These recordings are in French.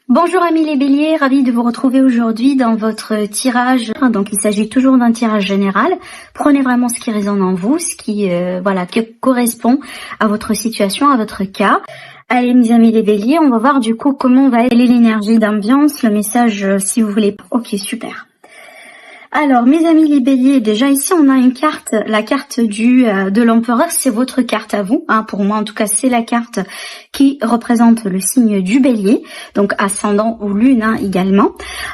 Bonjour amis les béliers, ravie de vous retrouver aujourd'hui dans votre tirage. Donc il s'agit toujours d'un tirage général. Prenez vraiment ce qui résonne en vous, ce qui qui correspond à votre situation, à votre cas. Allez mes amis les béliers, on va voir du coup comment va aller l'énergie d'ambiance, le message si vous voulez. Ok, super. Alors mes amis les béliers, déjà ici on a une carte, la carte de l'empereur, c'est votre carte à vous, pour moi en tout cas c'est la carte qui représente le signe du bélier, donc ascendant ou lune également.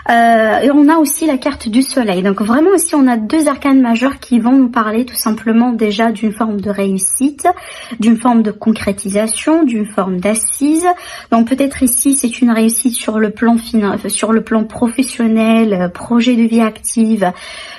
Et on a aussi la carte du soleil, donc vraiment ici on a deux arcanes majeures qui vont nous parler tout simplement déjà d'une forme de réussite, d'une forme de concrétisation, d'une forme d'assise. Donc peut-être ici c'est une réussite sur le plan sur le plan professionnel, projet de vie active,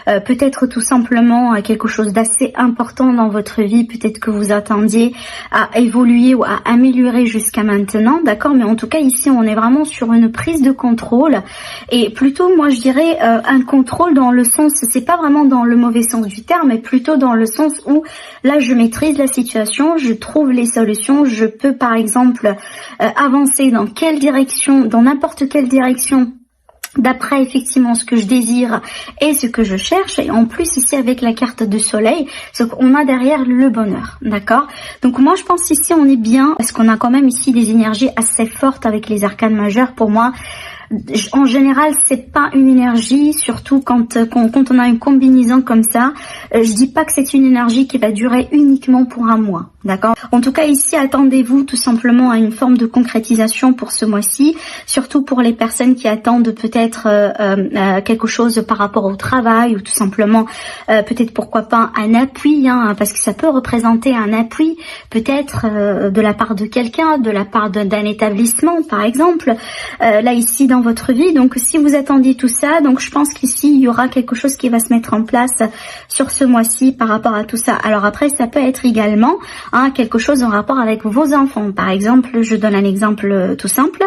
peut-être tout simplement quelque chose d'assez important dans votre vie, peut-être que vous attendiez à évoluer ou à améliorer jusqu'à maintenant, d'accord? Mais en tout cas ici on est vraiment sur une prise de contrôle, et plutôt moi je dirais un contrôle dans le sens, c'est pas vraiment dans le mauvais sens du terme, mais plutôt dans le sens où là je maîtrise la situation, je trouve les solutions, je peux par exemple avancer dans quelle direction, dans n'importe quelle direction, d'après effectivement ce que je désire et ce que je cherche. Et en plus ici avec la carte de soleil, c'est qu'on a derrière le bonheur, d'accord? Donc moi je pense ici on est bien, parce qu'on a quand même ici des énergies assez fortes avec les arcanes majeures. Pour moi en général c'est pas une énergie, surtout quand on a une combinaison comme ça, je dis pas que c'est une énergie qui va durer uniquement pour un mois, d'accord? En tout cas ici attendez-vous tout simplement à une forme de concrétisation pour ce mois-ci, surtout pour les personnes qui attendent peut-être quelque chose par rapport au travail, ou tout simplement peut-être pourquoi pas un appui, parce que ça peut représenter un appui peut-être de la part de quelqu'un, de la part d'un établissement par exemple, là ici dans votre vie. Donc si vous attendiez tout ça, donc je pense qu'ici il y aura quelque chose qui va se mettre en place sur ce mois-ci par rapport à tout ça. Alors après ça peut être également quelque chose en rapport avec vos enfants. Par exemple, je donne un exemple tout simple,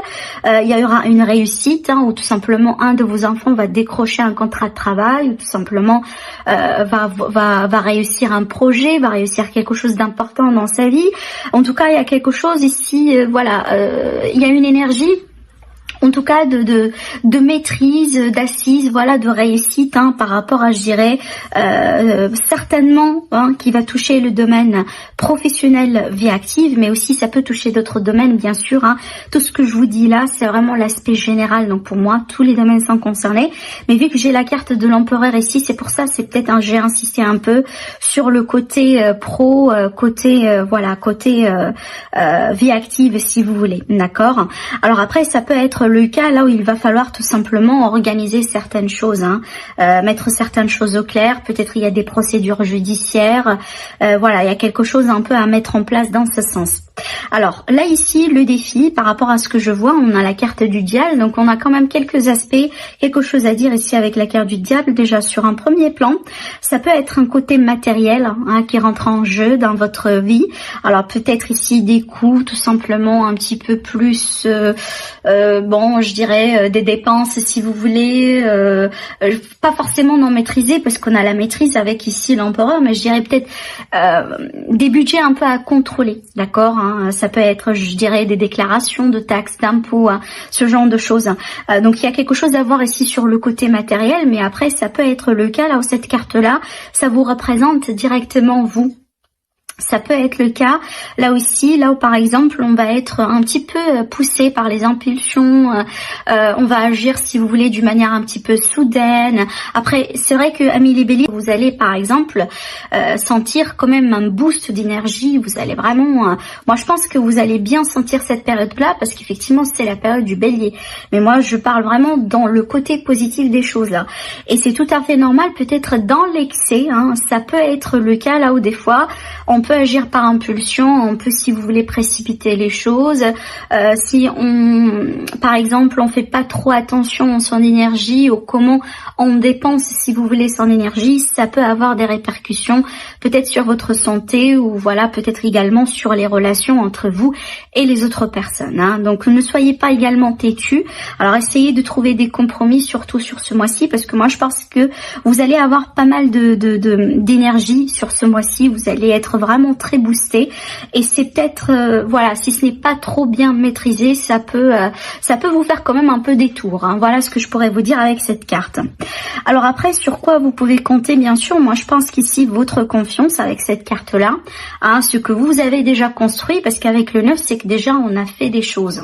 il y aura une réussite ou tout simplement un de vos enfants va décrocher un contrat de travail, ou tout simplement va réussir un projet, va réussir quelque chose d'important dans sa vie. En tout cas il y a quelque chose ici, il y a une énergie en tout cas de maîtrise, d'assise, de réussite par rapport à, je dirais, certainement qui va toucher le domaine professionnel, vie active, mais aussi ça peut toucher d'autres domaines bien sûr. Tout ce que je vous dis là, c'est vraiment l'aspect général, donc pour moi tous les domaines sont concernés, mais vu que j'ai la carte de l'empereur ici, c'est pour ça, c'est peut-être j'ai insisté un peu sur le côté pro, côté vie active si vous voulez, d'accord? Alors après ça peut être le cas là où il va falloir tout simplement organiser certaines choses, mettre certaines choses au clair. Peut-être il y a des procédures judiciaires, il y a quelque chose un peu à mettre en place dans ce sens. Alors là ici le défi par rapport à ce que je vois, on a la carte du diable, donc on a quand même quelques aspects, quelque chose à dire ici avec la carte du diable. Déjà sur un premier plan, ça peut être un côté matériel qui rentre en jeu dans votre vie. Alors peut-être ici des coûts tout simplement un petit peu plus, je dirais des dépenses si vous voulez, pas forcément non maîtrisées parce qu'on a la maîtrise avec ici l'empereur, mais je dirais peut-être des budgets un peu à contrôler, d'accord? Ça peut être, je dirais, des déclarations de taxes, d'impôts, ce genre de choses. Donc il y a quelque chose à voir ici sur le côté matériel, mais après ça peut être le cas là où cette carte-là, ça vous représente directement vous. Ça peut être le cas là aussi, là où par exemple on va être un petit peu poussé par les impulsions, on va agir si vous voulez d'une manière un petit peu soudaine. Après c'est vrai que amis les béliers, vous allez par exemple sentir quand même un boost d'énergie, vous allez vraiment, moi je pense que vous allez bien sentir cette période là, parce qu'effectivement c'est la période du bélier, mais moi je parle vraiment dans le côté positif des choses là, et c'est tout à fait normal peut-être dans l'excès, ça peut être le cas là où des fois on peut agir par impulsion, on peut si vous voulez précipiter les choses, si par exemple on fait pas trop attention à son énergie ou comment on dépense si vous voulez son énergie, ça peut avoir des répercussions peut-être sur votre santé, ou peut-être également sur les relations entre vous et les autres personnes. Donc ne soyez pas également têtus. Alors essayez de trouver des compromis surtout sur ce mois-ci, parce que moi je pense que vous allez avoir pas mal d'énergie sur ce mois-ci, vous allez être vraiment vraiment très boosté et c'est peut-être, voilà, si ce n'est pas trop bien maîtrisé, ça peut vous faire quand même un peu détour, hein. Voilà ce que je pourrais vous dire avec cette carte. Alors après, sur quoi vous pouvez compter, bien sûr, moi je pense qu'ici, votre confiance avec cette carte-là, hein, ce que vous avez déjà construit, parce qu'avec le 9, c'est que déjà on a fait des choses.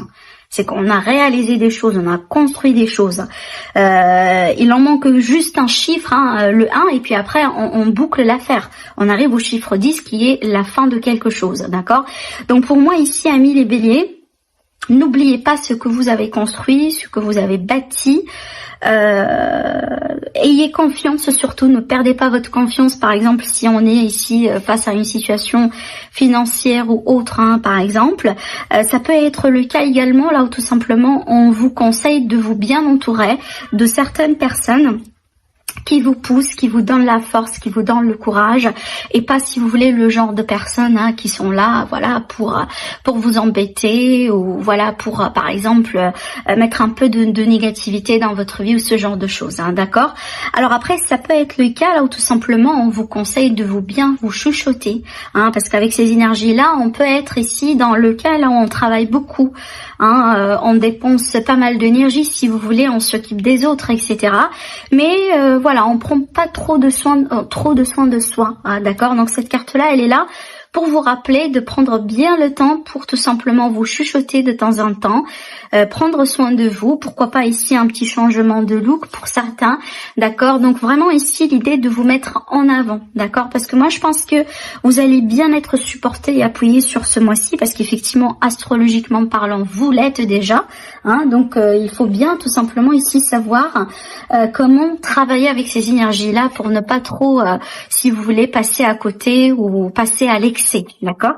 C'est qu'on a réalisé des choses, on a construit des choses. Il en manque juste un chiffre, hein, le 1, et puis après on boucle l'affaire. On arrive au chiffre 10 qui est la fin de quelque chose, d'accord? Donc pour moi ici, amis les béliers, n'oubliez pas ce que vous avez construit, ce que vous avez bâti. Ayez confiance, surtout ne perdez pas votre confiance. Par exemple, si on est ici face à une situation financière ou autre, hein, par exemple, ça peut être le cas également là où tout simplement on vous conseille de vous bien entourer de certaines personnes qui vous poussent, qui vous donnent la force, qui vous donnent le courage, et pas, si vous voulez, le genre de personnes, hein, qui sont là, voilà, pour vous embêter, ou voilà, pour par exemple mettre un peu de négativité dans votre vie ou ce genre de choses, hein, d'accord? Alors après, ça peut être le cas là où tout simplement on vous conseille de bien vous chuchoter, hein, parce qu'avec ces énergies-là, on peut être ici dans le cas là où on travaille beaucoup, hein, on dépense pas mal d'énergie, si vous voulez, on s'occupe des autres, etc. Mais voilà, on prend pas trop de soin de soi, hein, d'accord? Donc cette carte-là, elle est là pour vous rappeler de prendre bien le temps pour tout simplement vous chuchoter de temps en temps, prendre soin de vous, pourquoi pas ici un petit changement de look pour certains, d'accord? Donc vraiment ici l'idée de vous mettre en avant, d'accord? Parce que moi je pense que vous allez bien être supporté et appuyé sur ce mois-ci, parce qu'effectivement astrologiquement parlant vous l'êtes déjà, hein, donc il faut bien tout simplement ici savoir comment travailler avec ces énergies-là pour ne pas trop, si vous voulez, passer à côté ou passer à l'excès, d'accord?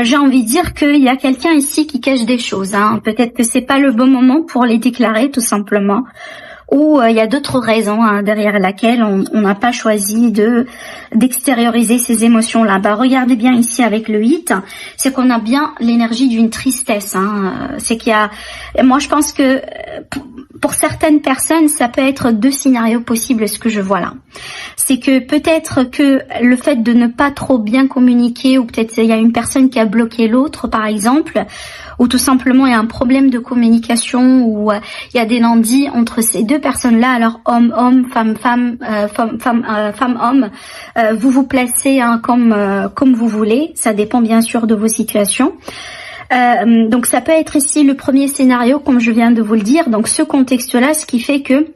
J'ai envie de dire qu'il y a quelqu'un ici qui cache des choses, hein. Peut-être que c'est pas le bon moment pour les déclarer, tout simplement. Ou il y a d'autres raisons, hein, derrière laquelle on n'a pas choisi d'extérioriser ces émotions-là. Bah regardez bien ici avec le 8, c'est qu'on a bien l'énergie d'une tristesse, hein. C'est qu'il y a, moi je pense que pour certaines personnes, ça peut être deux scénarios possibles, ce que je vois là. C'est que peut-être que le fait de ne pas trop bien communiquer, ou peut-être il y a une personne qui a bloqué l'autre, par exemple, ou tout simplement il y a un problème de communication, ou il y a des non-dits entre ces deux personnes-là. Alors homme, femme, homme, vous vous placez, hein, comme vous voulez. Ça dépend bien sûr de vos situations. Donc ça peut être ici le premier scénario, comme je viens de vous le dire. Donc ce contexte-là, ce qui fait que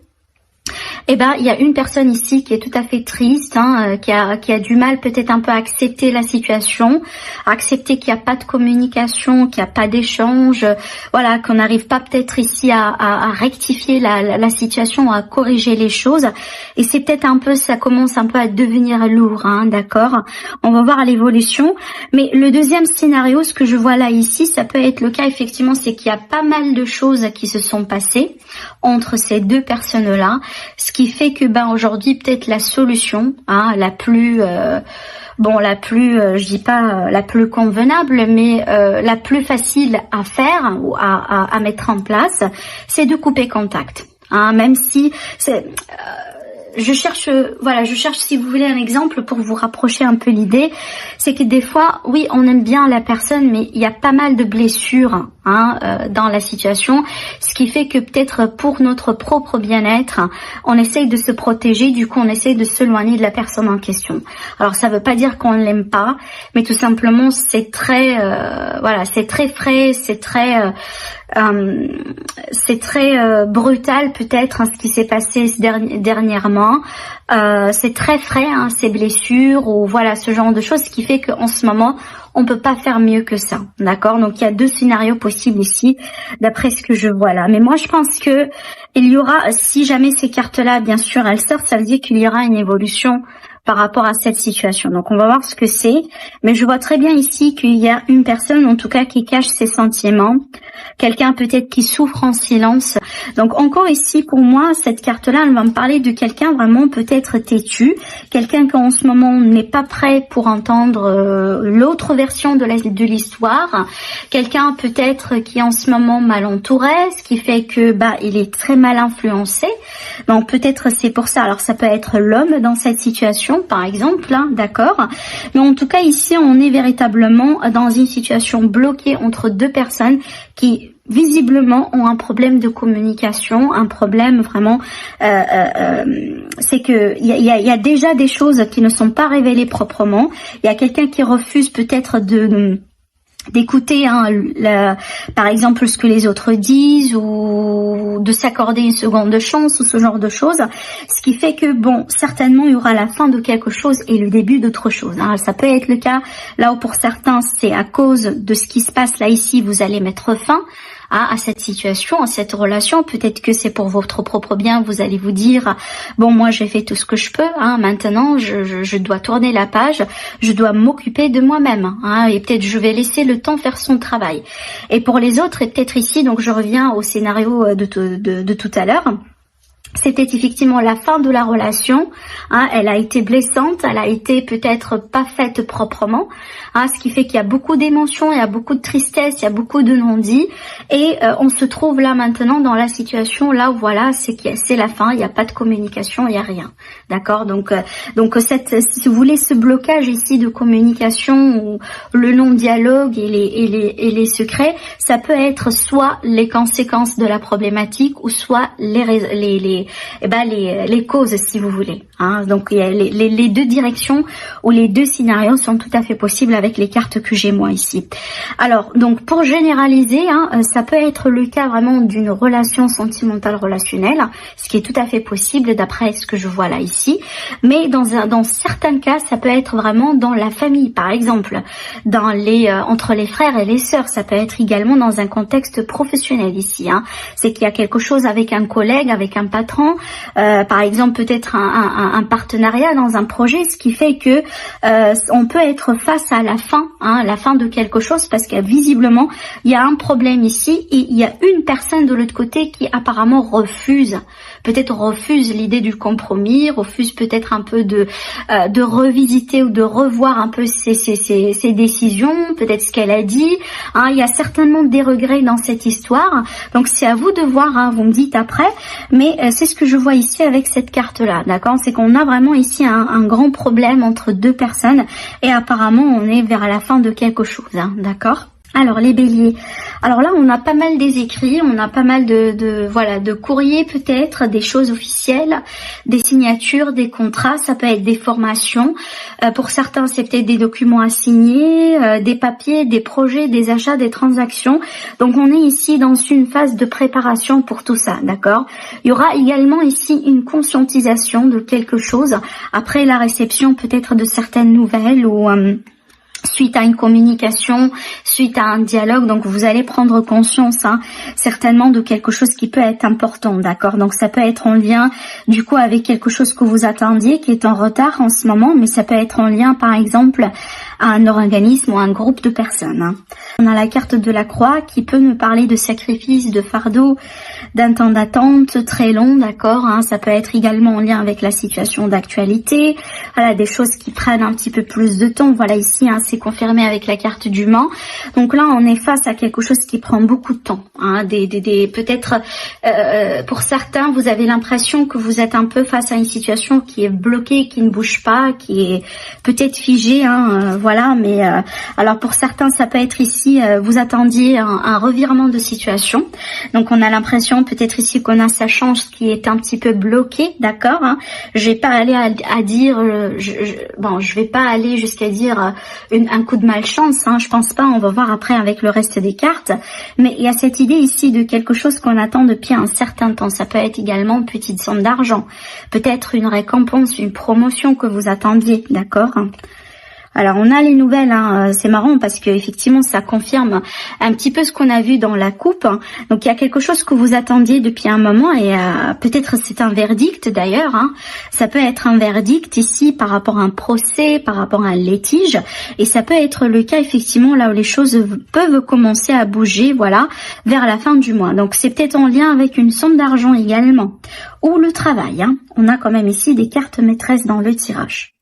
eh ben, il y a une personne ici qui est tout à fait triste, hein, qui a du mal peut-être un peu à accepter la situation, à accepter qu'il n'y a pas de communication, qu'il n'y a pas d'échange, voilà, qu'on n'arrive pas peut-être ici à rectifier la situation, à corriger les choses. Et c'est peut-être un peu, ça commence un peu à devenir lourd, hein, d'accord? On va voir l'évolution. Mais le deuxième scénario, ce que je vois là ici, ça peut être le cas effectivement, c'est qu'il y a pas mal de choses qui se sont passées entre ces deux personnes-là. Ce qui fait que aujourd'hui peut-être la solution, hein, la plus je dis pas la plus convenable, mais la plus facile à faire ou à mettre en place, c'est de couper contact, hein, même si c'est je cherche si vous voulez un exemple pour vous rapprocher un peu l'idée, c'est que des fois, oui, on aime bien la personne, mais il y a pas mal de blessures, hein, dans la situation, ce qui fait que peut-être pour notre propre bien-être, on essaye de se protéger, du coup on essaye de s'éloigner de la personne en question. Alors ça veut pas dire qu'on ne l'aime pas, mais tout simplement c'est très c'est très frais, c'est très brutal peut-être, hein, ce qui s'est passé dernièrement. C'est très frais, hein, ces blessures ou voilà ce genre de choses, ce qui fait qu'en ce moment on peut pas faire mieux que ça, d'accord? Donc il y a deux scénarios possibles ici d'après ce que je vois là. Mais moi je pense que il y aura, si jamais ces cartes-là bien sûr elles sortent, ça veut dire qu'il y aura une évolution par rapport à cette situation. Donc on va voir ce que c'est, mais je vois très bien ici qu'il y a une personne en tout cas qui cache ses sentiments, quelqu'un peut-être qui souffre en silence. Donc encore ici pour moi cette carte-là elle va me parler de quelqu'un vraiment peut-être têtu, quelqu'un qui en ce moment n'est pas prêt pour entendre l'autre version de l'histoire, quelqu'un peut-être qui est en ce moment mal entouré, ce qui fait que il est très mal influencé. Donc peut-être c'est pour ça. Alors ça peut être l'homme dans cette situation, relation, par exemple, hein, d'accord. Mais en tout cas, ici, on est véritablement dans une situation bloquée entre deux personnes qui visiblement ont un problème de communication, un problème vraiment, c'est que il y a déjà des choses qui ne sont pas révélées proprement. Il y a quelqu'un qui refuse peut-être d'écouter par exemple ce que les autres disent ou de s'accorder une seconde chance ou ce genre de choses, ce qui fait que bon, certainement il y aura la fin de quelque chose et le début d'autre chose, hein. Ça peut être le cas là où pour certains c'est à cause de ce qui se passe là ici, vous allez mettre fin à cette situation, à cette relation. Peut-être que c'est pour votre propre bien, vous allez vous dire bon, moi j'ai fait tout ce que je peux, hein, maintenant je dois tourner la page, je dois m'occuper de moi-même, hein, et peut-être je vais laisser le temps faire son travail. Et pour les autres, et peut-être ici, donc je reviens au scénario de tout à l'heure, c'était effectivement la fin de la relation, hein, elle a été blessante, elle a été peut-être pas faite proprement, hein, ce qui fait qu'il y a beaucoup d'émotions, il y a beaucoup de tristesse, il y a beaucoup de non-dits, et on se trouve là maintenant dans la situation là où voilà, c'est la fin, il n'y a pas de communication, il n'y a rien, d'accord. Donc si vous voulez, ce blocage ici de communication ou le non-dialogue et les secrets, ça peut être soit les conséquences de la problématique ou soit les causes, si vous voulez, hein. Donc il y a les deux directions ou les deux scénarios sont tout à fait possibles avec les cartes que j'ai moi ici. Alors donc pour généraliser, hein, ça peut être le cas vraiment d'une relation sentimentale relationnelle, ce qui est tout à fait possible d'après ce que je vois là ici, mais dans certains cas ça peut être vraiment dans la famille, par exemple dans entre les frères et les sœurs. Ça peut être également dans un contexte professionnel ici, hein. C'est qu'il y a quelque chose avec un collègue, avec un patron, par exemple peut-être un partenariat dans un projet, ce qui fait que on peut être face à la fin, hein, la fin de quelque chose, parce que visiblement il y a un problème ici et il y a une personne de l'autre côté qui apparemment refuse l'idée du compromis, refuse peut-être un peu de revisiter ou de revoir un peu ses décisions, peut-être ce qu'elle a dit, hein. Il y a certainement des regrets dans cette histoire, donc c'est à vous de voir, hein, vous me dites après, mais c'est ce que je vois ici avec cette carte là, d'accord. C'est qu'on a vraiment ici un grand problème entre deux personnes et apparemment on est vers la fin de quelque chose, hein, d'accord. Alors les béliers, alors là on a pas mal des écrits, on a pas mal de courriers peut-être, des choses officielles, des signatures, des contrats, ça peut être des formations, pour certains c'est peut-être des documents à signer, des papiers, des projets, des achats, des transactions. Donc on est ici dans une phase de préparation pour tout ça, d'accord. Il y aura également ici une conscientisation de quelque chose après la réception peut-être de certaines nouvelles ou suite à une communication, suite à un dialogue. Donc vous allez prendre conscience, hein, certainement de quelque chose qui peut être important, d'accord. Donc ça peut être en lien du coup avec quelque chose que vous attendiez qui est en retard en ce moment, mais ça peut être en lien par exemple à un organisme ou à un groupe de personnes, hein. On a la carte de la croix qui peut nous parler de sacrifice, de fardeau, d'un temps d'attente très long, d'accord, hein. Ça peut être également en lien avec la situation d'actualité, voilà, des choses qui prennent un petit peu plus de temps. Voilà ici, hein, c'est confirmé avec la carte du Mans. Donc là on est face à quelque chose qui prend beaucoup de temps, hein. Peut-être pour certains vous avez l'impression que vous êtes un peu face à une situation qui est bloquée, qui ne bouge pas, qui est peut-être figée, hein, voilà. Mais alors pour certains ça peut être ici vous attendiez un revirement de situation, donc on a l'impression peut-être ici qu'on a sa chance qui est un petit peu bloquée, d'accord, hein. Je vais pas aller à dire je vais pas aller jusqu'à dire un coup de malchance, hein, je pense pas, on va voir après avec le reste des cartes, mais il y a cette idée ici de quelque chose qu'on attend depuis un certain temps. Ça peut être également une petite somme d'argent, peut-être une récompense, une promotion que vous attendiez, d'accord. Alors on a les nouvelles, hein. C'est marrant parce que effectivement ça confirme un petit peu ce qu'on a vu dans la coupe. Donc il y a quelque chose que vous attendiez depuis un moment et peut-être c'est un verdict d'ailleurs, hein. Ça peut être un verdict ici par rapport à un procès, par rapport à un litige, et ça peut être le cas effectivement là où les choses peuvent commencer à bouger, voilà, vers la fin du mois. Donc c'est peut-être en lien avec une somme d'argent également ou le travail, hein. On a quand même ici des cartes maîtresses dans le tirage.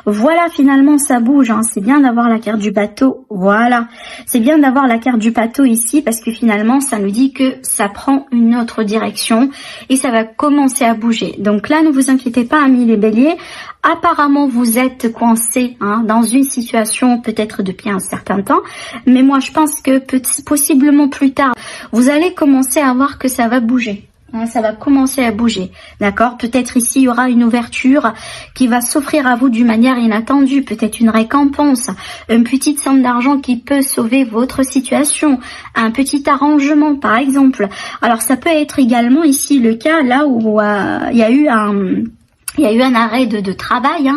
Voilà, finalement ça bouge, hein. C'est bien d'avoir la carte du bateau, voilà. C'est bien d'avoir la carte du bateau ici parce que finalement ça nous dit que ça prend une autre direction et ça va commencer à bouger. Donc là, ne vous inquiétez pas, amis les béliers. Apparemment, vous êtes coincé dans une situation peut-être depuis un certain temps, mais moi je pense que possiblement plus tard, vous allez commencer à voir que ça va bouger. Ça va commencer à bouger, d'accord? Peut-être ici, il y aura une ouverture qui va s'offrir à vous d'une manière inattendue, peut-être une récompense, une petite somme d'argent qui peut sauver votre situation, un petit arrangement par exemple. Alors ça peut être également ici le cas là où il y a eu un arrêt de travail,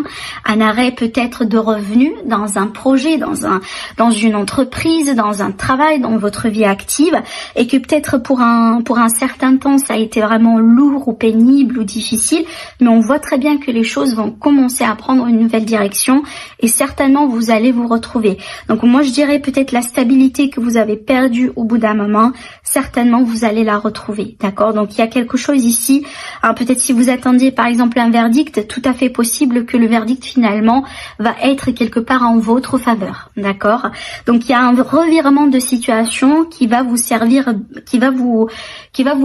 un arrêt peut-être de revenus dans un projet, dans une entreprise, dans un travail, dans votre vie active, et que peut-être pour un certain temps ça a été vraiment lourd ou pénible ou difficile, mais on voit très bien que les choses vont commencer à prendre une nouvelle direction et certainement vous allez vous retrouver. Donc moi je dirais peut-être la stabilité que vous avez perdue au bout d'un moment, certainement vous allez la retrouver, d'accord? Donc il y a quelque chose ici, alors peut-être si vous attendiez par exemple un verdict, tout à fait possible que le verdict finalement va être quelque part en votre faveur, d'accord? Donc il y a un revirement de situation qui va vous servir, qui va vous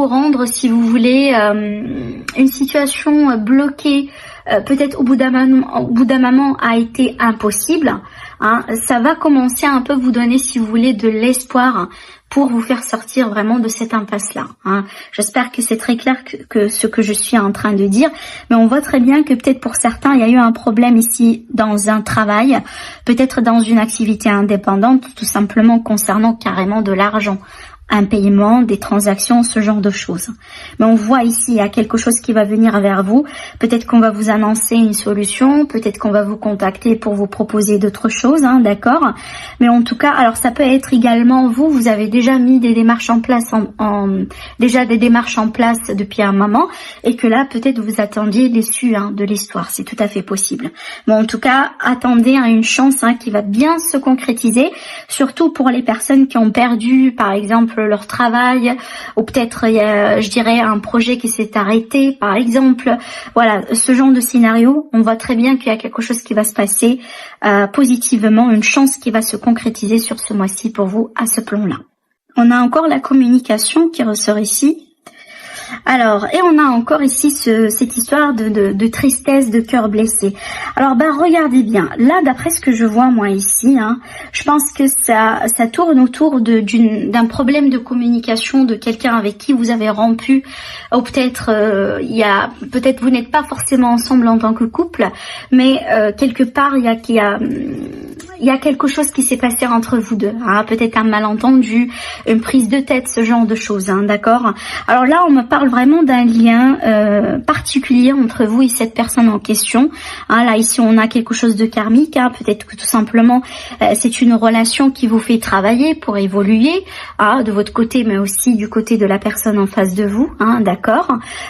rendre, si vous voulez, une situation bloquée, peut-être au bout d'un moment a été impossible. Ça va commencer à un peu vous donner, si vous voulez, de l'espoir pour vous faire sortir vraiment de cette impasse-là. J'espère que c'est très clair que ce que je suis en train de dire, mais on voit très bien que peut-être pour certains, il y a eu un problème ici dans un travail, peut-être dans une activité indépendante, tout simplement concernant carrément de l'argent. Un paiement, des transactions, ce genre de choses. Mais on voit ici, il y a quelque chose qui va venir vers vous. Peut-être qu'on va vous annoncer une solution, peut-être qu'on va vous contacter pour vous proposer d'autres choses, d'accord? Mais en tout cas, alors ça peut être également vous avez déjà mis des démarches en place, déjà des démarches en place depuis un moment, et que là, peut-être vous attendiez l'issue de l'histoire. C'est tout à fait possible. Mais en tout cas, attendez une chance qui va bien se concrétiser, surtout pour les personnes qui ont perdu, par exemple, leur travail, ou peut-être je dirais un projet qui s'est arrêté par exemple. Voilà, ce genre de scénario, on voit très bien qu'il y a quelque chose qui va se passer positivement, une chance qui va se concrétiser sur ce mois-ci pour vous à ce plan-là. On a encore la communication qui ressort ici. Alors, et on a encore ici cette histoire de tristesse, de cœur blessé. Alors, regardez bien. Là, d'après ce que je vois moi ici, je pense que ça tourne autour d'un problème de communication de quelqu'un avec qui vous avez rompu, ou peut-être peut-être vous n'êtes pas forcément ensemble en tant que couple, mais quelque part il y a quelque chose qui s'est passé entre vous deux, peut-être un malentendu, une prise de tête, ce genre de choses, d'accord? Alors là, on me parle vraiment d'un lien particulier entre vous et cette personne en question. Là, ici, on a quelque chose de karmique, peut-être que tout simplement, c'est une relation qui vous fait travailler pour évoluer, de votre côté, mais aussi du côté de la personne en face de vous, d'accord?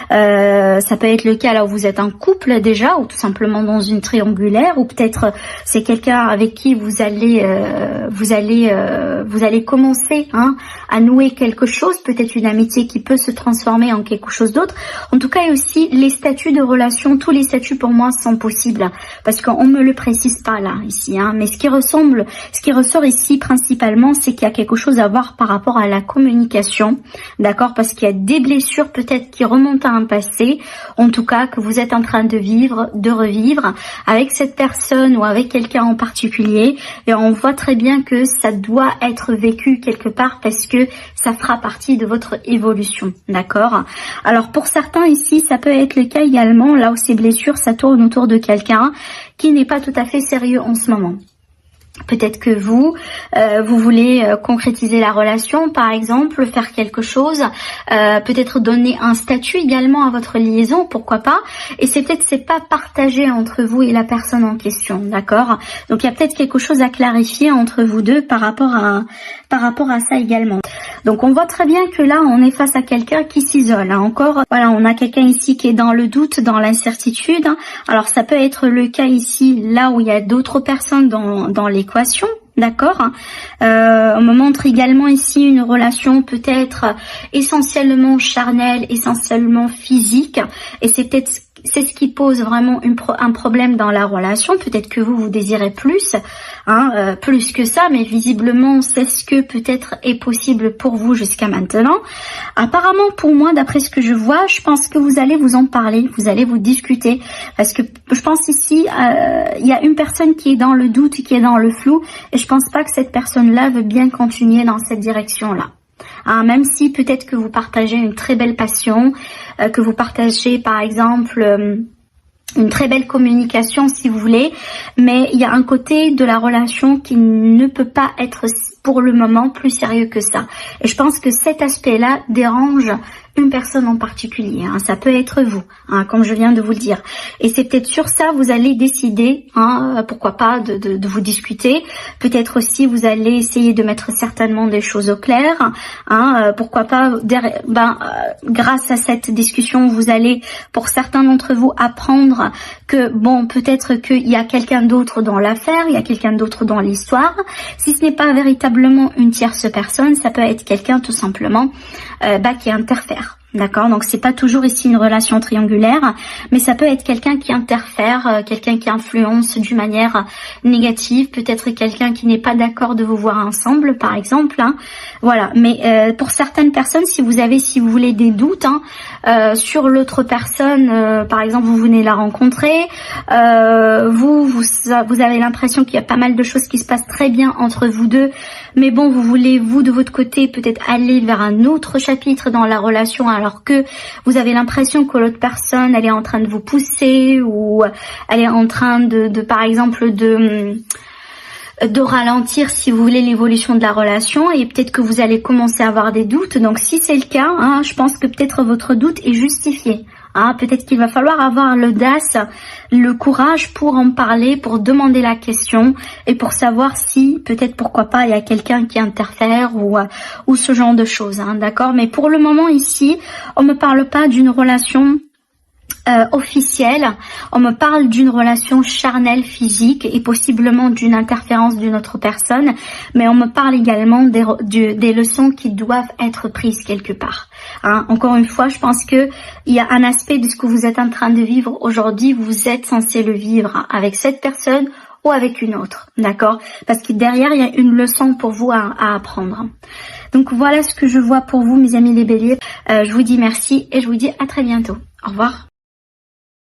Ça peut être le cas là où vous êtes en couple déjà, ou tout simplement dans une triangulaire, ou peut-être c'est quelqu'un avec qui vous allez commencer à nouer quelque chose, peut-être une amitié qui peut se transformer en quelque chose d'autre. En tout cas, il y a aussi les statuts de relation. Tous les statuts pour moi sont possibles parce qu'on me le précise pas là ici, mais ce qui ressort ici principalement, c'est qu'il y a quelque chose à voir par rapport à la communication, d'accord? Parce qu'il y a des blessures peut-être qui remontent à un passé, en tout cas que vous êtes en train de revivre avec cette personne ou avec quelqu'un en particulier. Et on voit très bien que ça doit être vécu quelque part parce que ça fera partie de votre évolution, d'accord? Alors pour certains ici, ça peut être le cas également, là où ces blessures, ça tourne autour de quelqu'un qui n'est pas tout à fait sérieux en ce moment. Peut-être que vous voulez concrétiser la relation, par exemple, faire quelque chose, peut-être donner un statut également à votre liaison, pourquoi pas. Et c'est pas partagé entre vous et la personne en question, d'accord? Donc il y a peut-être quelque chose à clarifier entre vous deux par rapport à ça également. Donc on voit très bien que là on est face à quelqu'un qui s'isole. Encore, voilà, on a quelqu'un ici qui est dans le doute, dans l'incertitude. Alors ça peut être le cas ici, là où il y a d'autres personnes dans l'équation. D'accord. On me montre également ici une relation peut-être essentiellement charnelle, essentiellement physique. Et c'est peut-être c'est ce qui pose vraiment un problème dans la relation. Peut-être que vous désirez plus, plus que ça, mais visiblement c'est ce que peut-être est possible pour vous jusqu'à maintenant. Apparemment pour moi, d'après ce que je vois, je pense que vous allez vous en parler, vous allez vous discuter, parce que je pense ici il y a une personne qui est dans le doute, qui est dans le flou, et je pense pas que cette personne-là veut bien continuer dans cette direction-là. Même si peut-être que vous partagez une très belle passion, que vous partagez par exemple une très belle communication si vous voulez, mais il y a un côté de la relation qui ne peut pas être pour le moment plus sérieux que ça. Et je pense que cet aspect-là dérange une personne en particulier. Ça peut être vous, comme je viens de vous le dire. Et c'est peut-être sur ça vous allez décider, pourquoi pas, de vous discuter. Peut-être aussi vous allez essayer de mettre certainement des choses au clair. Pourquoi pas, grâce à cette discussion, vous allez, pour certains d'entre vous, apprendre que, bon, peut-être qu'il y a quelqu'un d'autre dans l'affaire, il y a quelqu'un d'autre dans l'histoire. Si ce n'est pas véritablement une tierce personne, ça peut être quelqu'un tout simplement qui interfère. D'accord, donc c'est pas toujours ici une relation triangulaire, mais ça peut être quelqu'un qui interfère, quelqu'un qui influence d'une manière négative, peut-être quelqu'un qui n'est pas d'accord de vous voir ensemble, par exemple. Voilà, mais pour certaines personnes, si vous avez, si vous voulez, des doutes sur l'autre personne, par exemple, vous venez la rencontrer, vous avez l'impression qu'il y a pas mal de choses qui se passent très bien entre vous deux, mais bon, vous voulez, vous, de votre côté, peut-être aller vers un autre chapitre dans la relation, alors que vous avez l'impression que l'autre personne, elle est en train de vous pousser, ou elle est en train de par exemple, de ralentir, si vous voulez, l'évolution de la relation, et peut-être que vous allez commencer à avoir des doutes. Donc si c'est le cas, je pense que peut-être votre doute est justifié. Peut-être qu'il va falloir avoir l'audace, le courage pour en parler, pour demander la question et pour savoir si, peut-être, pourquoi pas, il y a quelqu'un qui interfère ou ce genre de choses, d'accord. Mais pour le moment ici, on me parle pas d'une relation officielle, on me parle d'une relation charnelle, physique et possiblement d'une interférence d'une autre personne, mais on me parle également des leçons qui doivent être prises quelque part. Encore une fois, je pense que il y a un aspect de ce que vous êtes en train de vivre aujourd'hui, vous êtes censé le vivre avec cette personne ou avec une autre, d'accord, parce que derrière il y a une leçon pour vous à apprendre. Donc voilà ce que je vois pour vous, mes amis les béliers. Je vous dis merci et je vous dis à très bientôt. Au revoir.